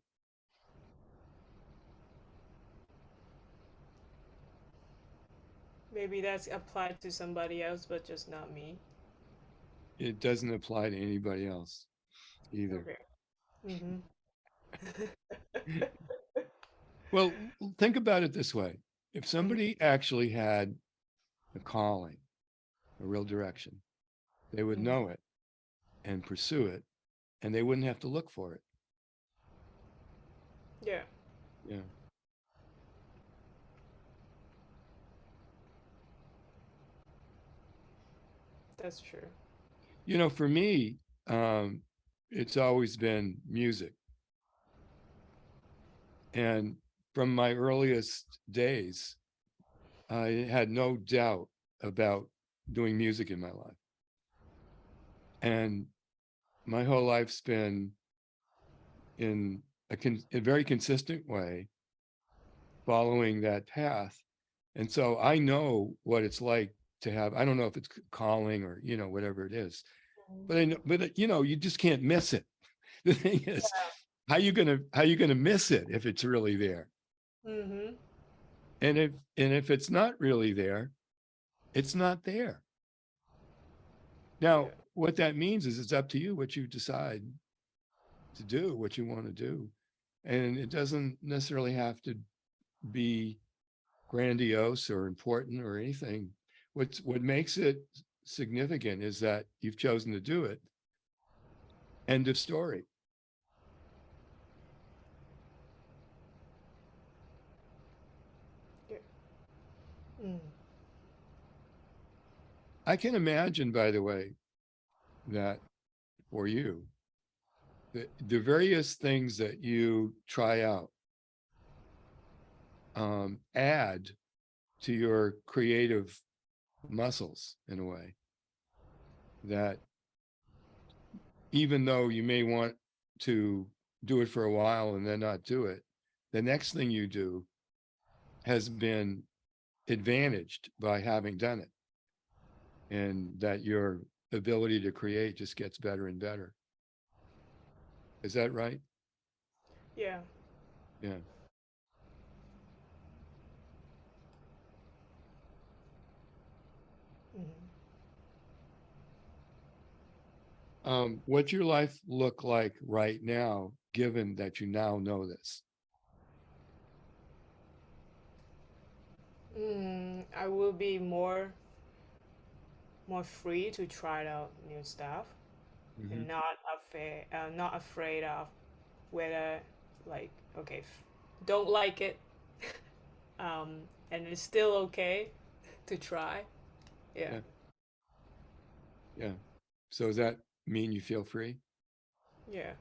Speaker 3: Maybe that's applied to somebody else, but just not me.
Speaker 2: It doesn't apply to anybody else either.
Speaker 3: Okay. Mm-hmm.
Speaker 2: Well, think about it this way. If
Speaker 3: Mm-hmm.
Speaker 2: somebody actually had a calling, a real direction, they would
Speaker 3: Mm-hmm.
Speaker 2: know it and pursue it, and they wouldn't have to look for it.
Speaker 3: Yeah.
Speaker 2: Yeah.
Speaker 3: That's true.
Speaker 2: You know, for me, it's always been music. And from my earliest days, I had no doubt about doing music in my life. And my whole life's been in a very consistent way following that path. And so I know what it's like to have, I don't know if it's calling or, whatever it is, but I know, but you just can't miss it. The thing is, how you gonna miss it if it's really there?
Speaker 3: Mm-hmm.
Speaker 2: And if it's not really there, it's not there.
Speaker 3: Yeah.
Speaker 2: Now, what that means is it's up to you what you decide to do, what you want to do. And it doesn't necessarily have to be grandiose or important or anything. What makes it significant is that you've chosen to do it. End of story.
Speaker 3: Yeah. Mm.
Speaker 2: I can imagine, by the way, that for you, the various things that you try out add to your creative muscles in a way that, even though you may want to do it for a while and then not do it, the next thing you do has been advantaged by having done it, and that your ability to create just gets better and better. Is that right?
Speaker 3: Yeah.
Speaker 2: Yeah. What's your life look like right now, given that you now know this?
Speaker 3: I will be more free to try out new stuff
Speaker 2: Mm-hmm.
Speaker 3: and not afraid of whether like okay, don't like it, um, and it's still okay to try. Yeah.
Speaker 2: Yeah. Yeah. So does that mean you feel free?
Speaker 3: Yeah.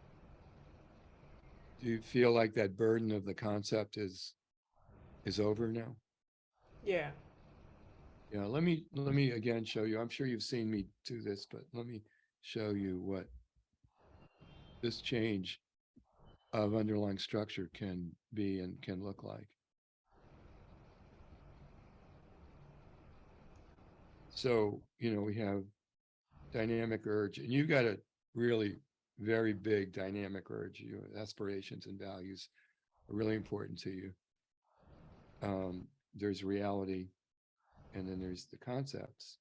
Speaker 2: Do you feel like that burden of the concept is over now?
Speaker 3: Yeah.
Speaker 2: Yeah, let me again show you. I'm sure you've seen me do this, but let me show you what this change of underlying structure can be and can look like. So, we have dynamic urge, and you got a really very big dynamic urge. Your aspirations and values are really important to you. There's reality, and then there's the concepts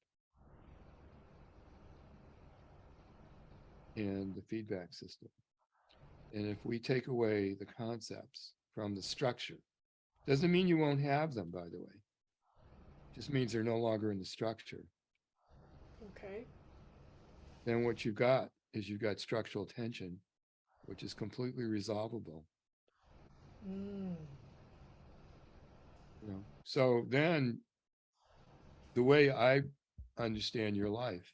Speaker 2: and the feedback system. And if we take away the concepts from the structure, doesn't mean you won't have them, by the way. Just means they're no longer in the structure.
Speaker 3: Okay.
Speaker 2: Then what you've got is you've got structural tension, which is completely resolvable.
Speaker 3: Mm.
Speaker 2: So then the way I understand your life,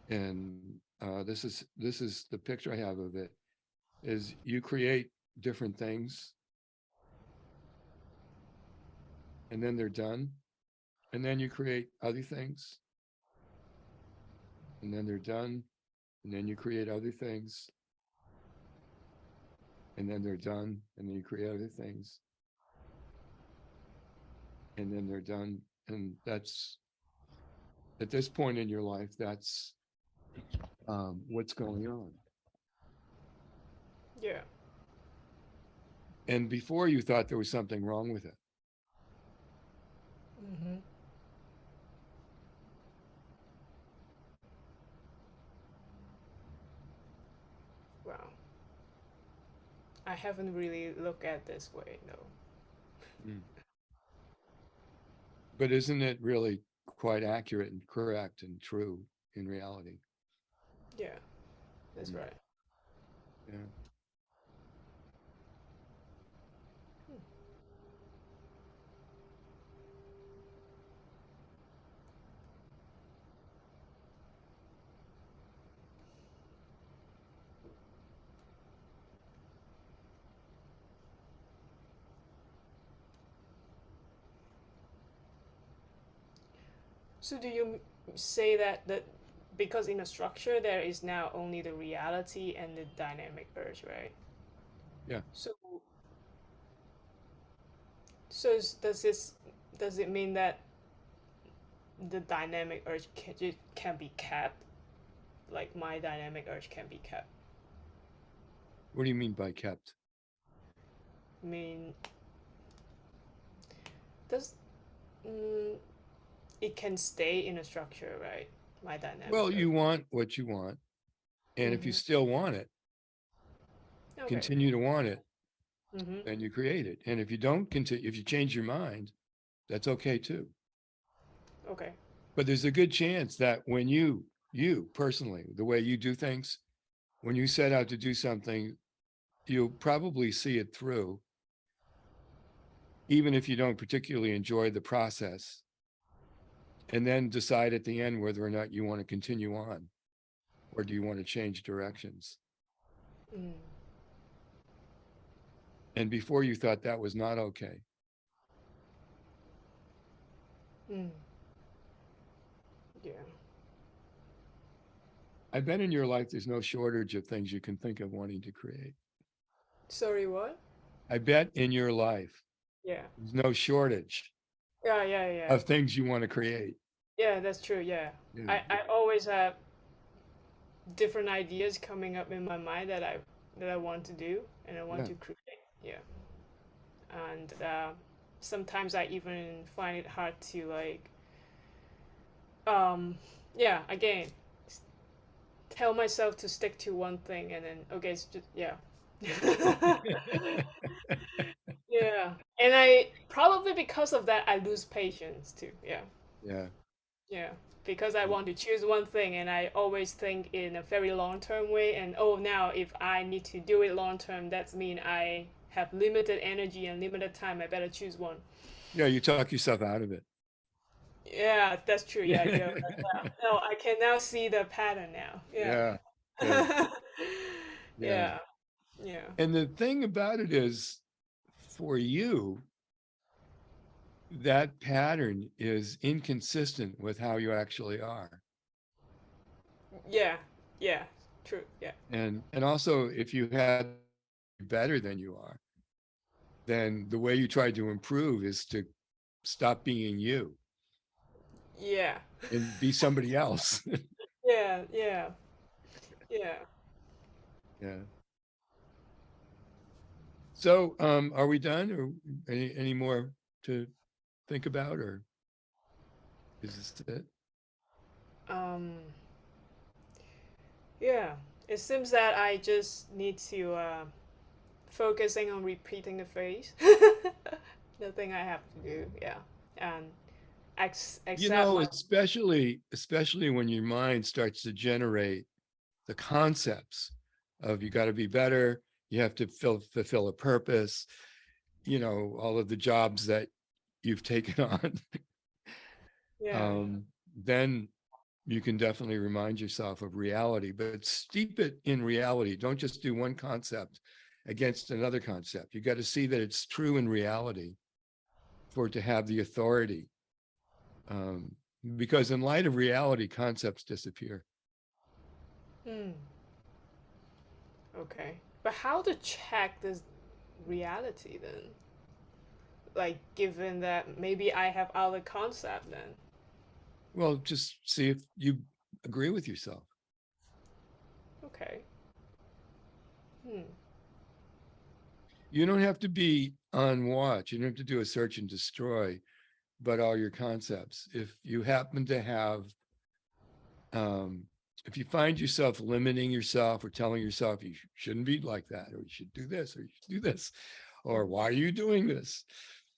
Speaker 2: and this is the picture I have of it, is you create different things, and then they're done, and then you create other things, and then they're done, and then you create other things, and then they're done, and then you create other things, and then they're done. And that's, at this point in your life, that's what's going on.
Speaker 3: Yeah.
Speaker 2: And before, you thought there was something wrong with it.
Speaker 3: Mm-hmm. Wow. I haven't really looked at this way, no.
Speaker 2: Mm. But isn't it really quite accurate and correct and true in reality?
Speaker 3: Yeah, that's
Speaker 2: Mm.
Speaker 3: right.
Speaker 2: Yeah.
Speaker 3: So do you say that because in a structure there is now only the reality and the dynamic urge, right?
Speaker 2: Yeah.
Speaker 3: So does it mean that the dynamic urge can be kept? Like my dynamic urge can be kept?
Speaker 2: What do you mean by kept?
Speaker 3: I mean, does mm, it can stay in a structure, right? My dynamic
Speaker 2: Well,
Speaker 3: urge.
Speaker 2: you want what you want. And if you
Speaker 3: Mm-hmm.
Speaker 2: still want it,
Speaker 3: Okay.
Speaker 2: continue to want it,
Speaker 3: Mm-hmm.
Speaker 2: then you create it. And if you don't continue, if you change your mind, that's okay too.
Speaker 3: Okay.
Speaker 2: But there's a good chance that when you personally, the way you do things, when you set out to do something, you'll probably see it through, even if you don't particularly enjoy the process, and then decide at the end whether or not you want to continue on, or do you want to change directions.
Speaker 3: Mm.
Speaker 2: And before, you thought that was not okay.
Speaker 3: Mm. Yeah.
Speaker 2: I bet in your life there's no shortage of things you can think of wanting to create.
Speaker 3: Sorry, what?
Speaker 2: I bet in your life
Speaker 3: Yeah.
Speaker 2: there's no shortage
Speaker 3: Yeah.
Speaker 2: of things you want to create.
Speaker 3: Yeah, that's true. Yeah.
Speaker 2: Yeah.
Speaker 3: I always have different ideas coming up in my mind that I want to do and I want
Speaker 2: Yeah.
Speaker 3: to create. Yeah. And sometimes I even find it hard to like yeah, again, tell myself to stick to one thing and then okay, it's just yeah. Yeah. And I probably because of that I lose patience too. Yeah.
Speaker 2: Yeah.
Speaker 3: Yeah. Because I want to choose one thing and I always think in a very long term way and oh now if I need to do it long term, that's mean I have limited energy and limited time. I better choose one.
Speaker 2: Yeah. You talk yourself out of it.
Speaker 3: Yeah, that's true. Yeah, yeah. No, I can now see the pattern now. Yeah.
Speaker 2: Yeah. Good. Yeah.
Speaker 3: Yeah. Yeah.
Speaker 2: And the thing about it is, for you, that pattern is inconsistent with how you actually are.
Speaker 3: Yeah. Yeah. True. Yeah.
Speaker 2: And also, if you had better than you are, then the way you try to improve is to stop being you
Speaker 3: Yeah.
Speaker 2: and be somebody else.
Speaker 3: Yeah. Yeah. Yeah.
Speaker 2: Yeah. So, are we done, or any more to think about, or is this it?
Speaker 3: Um. Yeah. It seems that I just need to focusing on repeating the phrase. Nothing I have to do. Yeah. And
Speaker 2: You
Speaker 3: accept
Speaker 2: know,
Speaker 3: my.
Speaker 2: especially when your mind starts to generate the concepts of you got to be better, you have to fulfill a purpose, all of the jobs that you've taken on,
Speaker 3: Yeah.
Speaker 2: then you can definitely remind yourself of reality, but steep it in reality. Don't just do one concept against another concept. You got to see that it's true in reality for it to have the authority. Because in light of reality, concepts disappear.
Speaker 3: Hmm. Okay. But how to check this reality then? Like, given that maybe I have other concept then.
Speaker 2: Well, just see if you agree with yourself.
Speaker 3: Okay. Hmm.
Speaker 2: You don't have to be on watch. You don't have to do a search and destroy, but all your concepts. If you happen to have, if you find yourself limiting yourself or telling yourself you shouldn't be like that, or you should do this, or you should do this, or why are you doing this?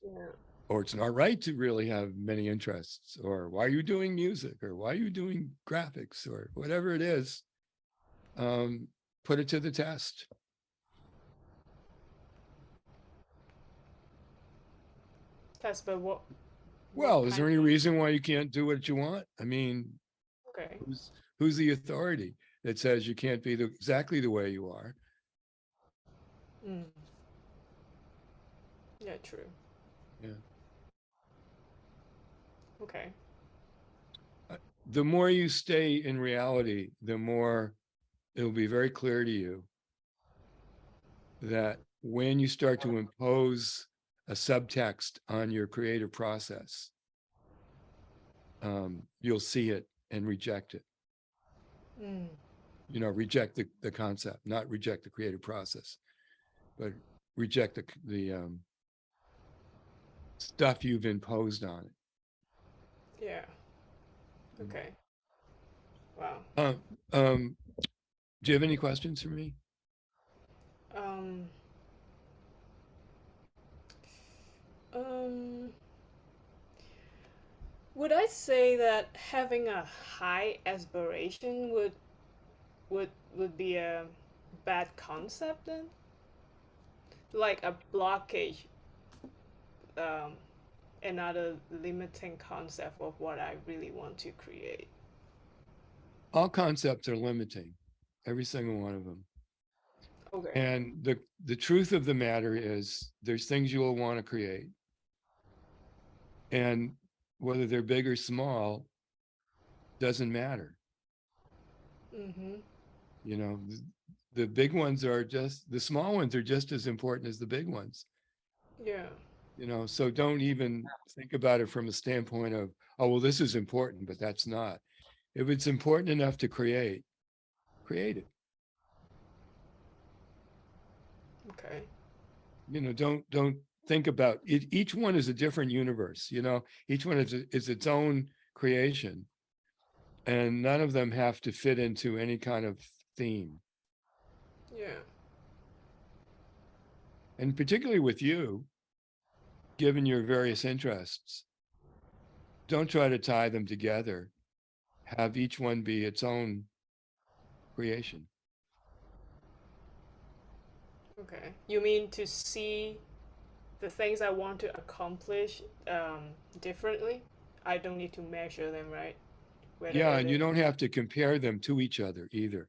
Speaker 3: Yeah.
Speaker 2: Or it's not right to really have many interests, or why are you doing music, or why are you doing graphics, or whatever it is, put it to the test.
Speaker 3: That's but what
Speaker 2: Well, is
Speaker 3: kind
Speaker 2: there any reason why you can't do what you want? I mean,
Speaker 3: okay.
Speaker 2: who's the authority that says you can't be exactly the way you are?
Speaker 3: Hmm. Yeah, true.
Speaker 2: Yeah.
Speaker 3: Okay.
Speaker 2: The more you stay in reality, the more it'll be very clear to you that when you start to impose a subtext on your creative process, you'll see it and reject it.
Speaker 3: Hmm.
Speaker 2: Reject the concept, not reject the creative process, but reject the stuff you've imposed on it.
Speaker 3: Yeah. Okay. Wow.
Speaker 2: Uh, um, do you have any questions for me?
Speaker 3: Um. Um. Would I say that having a high aspiration would be a bad concept then? Like a blockage, um, another limiting concept of what I really want to create.
Speaker 2: All concepts are limiting, every single one of them.
Speaker 3: Okay.
Speaker 2: And the truth of the matter is there's things you will want to create. And whether they're big or small doesn't matter.
Speaker 3: Mm-hmm.
Speaker 2: The big ones are just, the small ones are just as important as the big ones.
Speaker 3: Yeah.
Speaker 2: So don't even think about it from a standpoint of, oh, well, this is important, but that's not. If it's important enough to create, create it.
Speaker 3: Okay.
Speaker 2: You know, don't think about it. Each one is a different universe. You know, each one is its own creation, and none of them have to fit into any kind of theme.
Speaker 3: Yeah.
Speaker 2: And particularly with you, given your various interests, don't try to tie them together. Have each one be its own creation.
Speaker 3: Okay. You mean to see the things I want to accomplish differently? I don't need to measure them, right? Whether
Speaker 2: Yeah,
Speaker 3: it
Speaker 2: and you
Speaker 3: is
Speaker 2: don't have to compare them to each other either.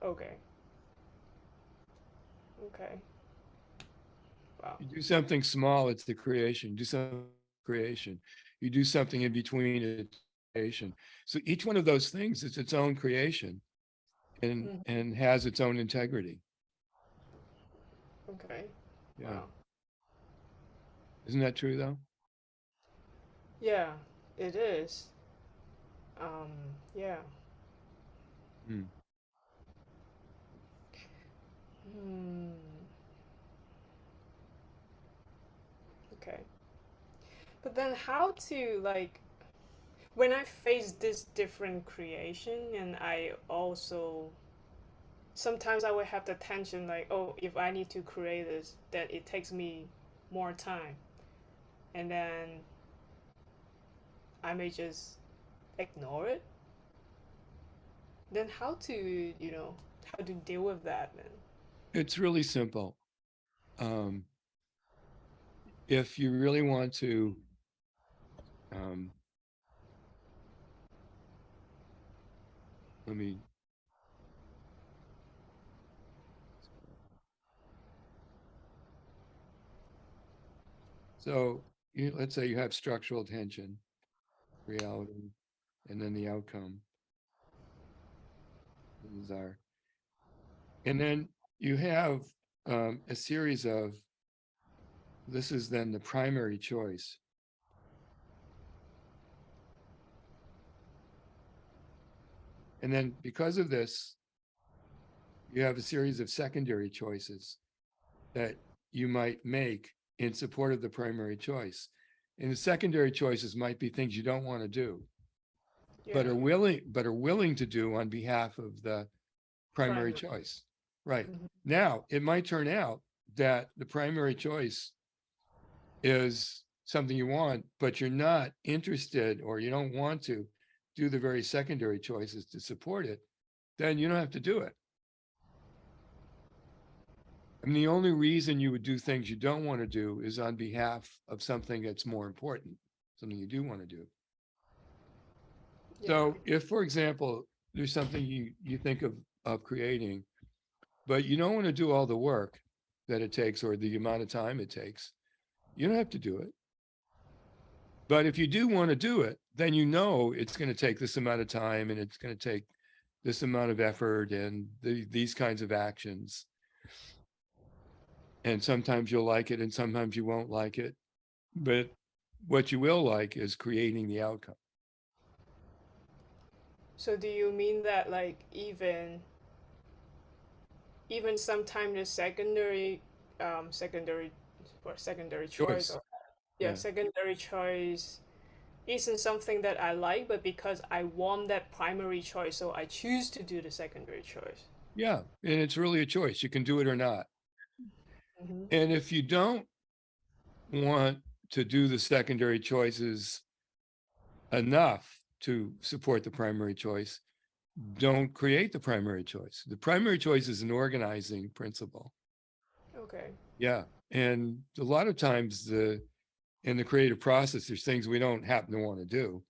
Speaker 3: okay. Okay. Wow.
Speaker 2: You do something small, it's the creation. Do something creation. You do something in between, it's creation. So each one of those things is its own creation and has its own integrity.
Speaker 3: Okay.
Speaker 2: Yeah.
Speaker 3: Wow.
Speaker 2: Isn't that true though?
Speaker 3: Yeah, it is. Yeah.
Speaker 2: Hmm.
Speaker 3: Hmm. Okay. But then how to like when I face this different creation and I also sometimes I would have the tension like, oh, if I need to create this, then it takes me more time. And then I may just ignore it. Then how to, how to deal with that then?
Speaker 2: It's really simple. Um, if you really want to um, let me so let's say you have structural tension, reality, and then the outcome, the desire. And then you have a series of, this is then the primary choice. And then because of this, you have a series of secondary choices that you might make in support of the primary choice. And the secondary choices might be things you don't want to do, but
Speaker 3: Yeah.
Speaker 2: are willing to do on behalf of the primary
Speaker 3: Primary.
Speaker 2: choice. Right.
Speaker 3: Mhm.
Speaker 2: Now, it might turn out that the primary choice is something you want, but you're not interested or you don't want to do the very secondary choices to support it, then you don't have to do it. I mean, the only reason you would do things you don't want to do is on behalf of something that's more important, something you do want to do.
Speaker 3: Yeah.
Speaker 2: So if, for example, there's something you think of creating, but you don't want to do all the work that it takes or the amount of time it takes, you don't have to do it. But if you do want to do it, then you know it's going to take this amount of time and it's going to take this amount of effort and these kinds of actions. And sometimes you'll like it and sometimes you won't like it. But what you will like is creating the outcome.
Speaker 3: So do you mean that like even sometimes the secondary choice
Speaker 2: Choice.
Speaker 3: or yeah,
Speaker 2: Yeah.
Speaker 3: secondary choice isn't something that I like, but because I want that primary choice, so I choose to do the secondary choice.
Speaker 2: Yeah. And it's really a choice. You can do it or not.
Speaker 3: Mm-hmm.
Speaker 2: And if you don't want to do the secondary choices enough to support the primary choice, don't create the primary choice. The primary choice is an organizing principle.
Speaker 3: Okay.
Speaker 2: Yeah. And a lot of times in the creative process, there's things we don't happen to want to do,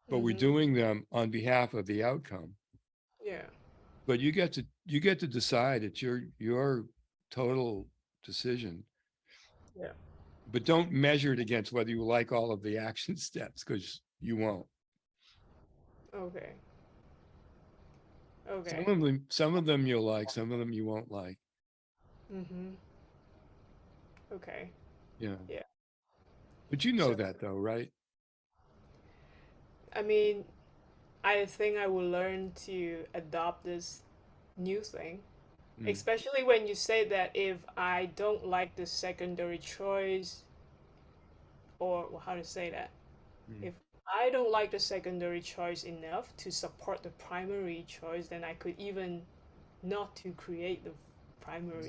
Speaker 2: but we're
Speaker 3: Mm-hmm.
Speaker 2: doing them on behalf of the outcome.
Speaker 3: Yeah.
Speaker 2: But you get to decide. It's your total decision.
Speaker 3: Yeah.
Speaker 2: But don't measure it against whether you like all of the action steps, because you won't.
Speaker 3: Okay.
Speaker 2: Some
Speaker 3: Okay.
Speaker 2: of them, some of them you'll like, some of them you won't like.
Speaker 3: Mm-hmm. Okay.
Speaker 2: Yeah.
Speaker 3: Yeah.
Speaker 2: But you know
Speaker 3: So
Speaker 2: that though, right?
Speaker 3: I mean, I think I will learn to adopt this new thing.
Speaker 2: Mm.
Speaker 3: Especially when you say that if I don't like the secondary choice, or well, how to say that,
Speaker 2: Mm.
Speaker 3: if I don't like the secondary choice enough to support the primary choice, then I could even not to create the primary.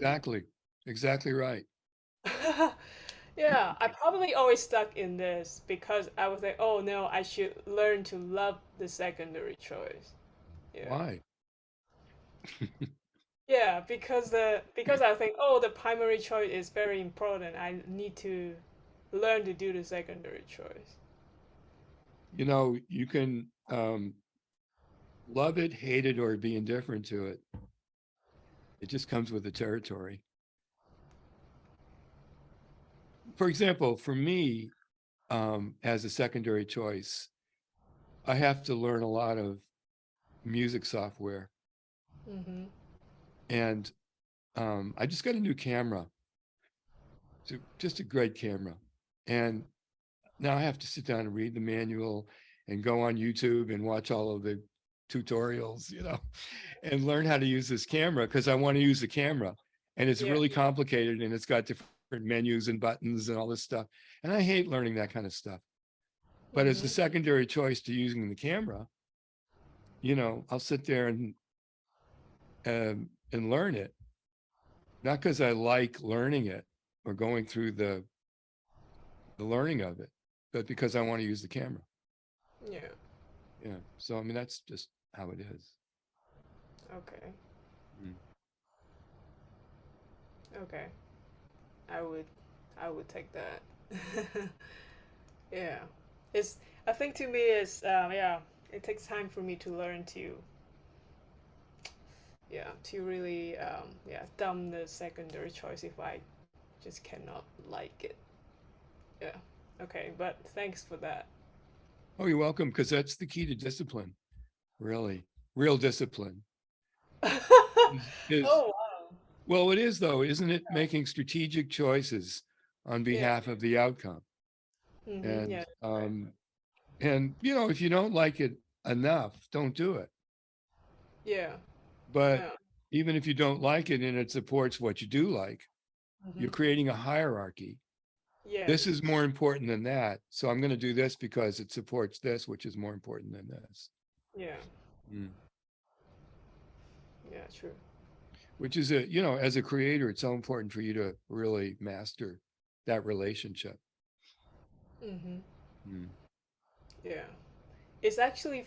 Speaker 2: Exactly right.
Speaker 3: Yeah, I probably always stuck in this because I was like, oh no, I should learn to love the secondary choice. Yeah.
Speaker 2: Why?
Speaker 3: Yeah, because I think, oh, the primary choice is very important. I need to learn to do the secondary choice.
Speaker 2: You know, you can love it, hate it, or be indifferent to it. It just comes with the territory. For example, for me, as a secondary choice, I have to learn a lot of music software.
Speaker 3: Mm-hmm.
Speaker 2: And I just got a new camera. It's just a great camera. And now I have to sit down and read the manual and go on YouTube and watch all of the tutorials, and learn how to use this camera because I want to use the camera. And it's
Speaker 3: Yeah.
Speaker 2: really complicated and it's got different menus and buttons and all this stuff. And I hate learning that kind of stuff. But as a
Speaker 3: Mm-hmm.
Speaker 2: secondary choice to using the camera, I'll sit there and learn it, not because I like learning it or going through the learning of it, but because I want to use the camera.
Speaker 3: Yeah.
Speaker 2: Yeah. So I mean that's just how it is.
Speaker 3: Okay.
Speaker 2: Mm.
Speaker 3: Okay. I would I would take that. Yeah. It's I think to me it's yeah, it takes time for me to learn to to really dumb the secondary choice if I just cannot like it. Yeah. Okay, but thanks for that.
Speaker 2: Oh, you're welcome, because that's the key to discipline, really. Real discipline is
Speaker 3: Oh wow.
Speaker 2: well, it is though, isn't it? Making strategic choices on
Speaker 3: Yeah.
Speaker 2: behalf of the outcome.
Speaker 3: Mm-hmm.
Speaker 2: And
Speaker 3: Yeah. Right.
Speaker 2: if you don't like it enough, don't do it.
Speaker 3: Yeah.
Speaker 2: But
Speaker 3: Yeah.
Speaker 2: even if you don't like it and it supports what you do like,
Speaker 3: Mm-hmm.
Speaker 2: you're creating a hierarchy. This
Speaker 3: Yes.
Speaker 2: is more important than that. So I'm going to do this because it supports this, which is more important than this.
Speaker 3: Yeah.
Speaker 2: Mm.
Speaker 3: Yeah. True.
Speaker 2: Which is as a creator, it's so important for you to really master that relationship.
Speaker 3: Mm-hmm.
Speaker 2: Mm.
Speaker 3: Yeah. It's actually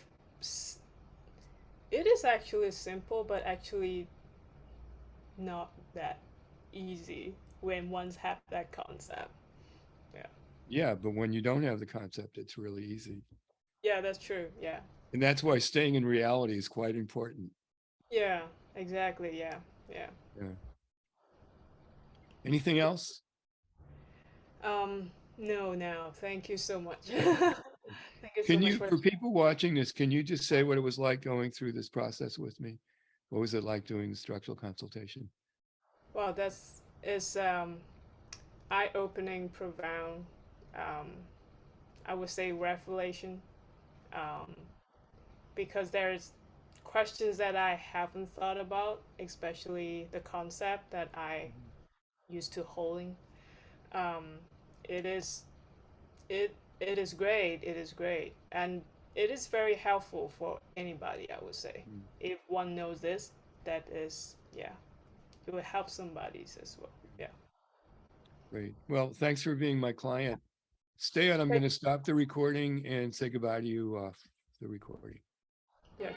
Speaker 3: it is actually simple, but actually not that easy when one's have that concept. Yeah.
Speaker 2: Yeah, but when you don't have the concept, it's really easy.
Speaker 3: Yeah, that's true. Yeah.
Speaker 2: And that's why staying in reality is quite important.
Speaker 3: Yeah, exactly. Yeah. Yeah.
Speaker 2: Yeah. Anything else?
Speaker 3: No, no. Thank you so much. Thank you so
Speaker 2: Can
Speaker 3: much
Speaker 2: you,
Speaker 3: for
Speaker 2: for people watching this, can you just say what it was like going through this process with me? What was it like doing the structural consultation?
Speaker 3: Wow, that's is eye-opening, profound. Um, I would say revelation. Um, because there's questions that I haven't thought about, especially the concept that I used to holding. Um, it is it is great. It is great, and it is very helpful for anybody. I would say,
Speaker 2: Mm.
Speaker 3: if one knows this, that is it will help somebody as well. Yeah.
Speaker 2: Great. Well, thanks for being my client. Stay on. I'm going to stop the recording and say goodbye to you off the recording.
Speaker 3: Yeah.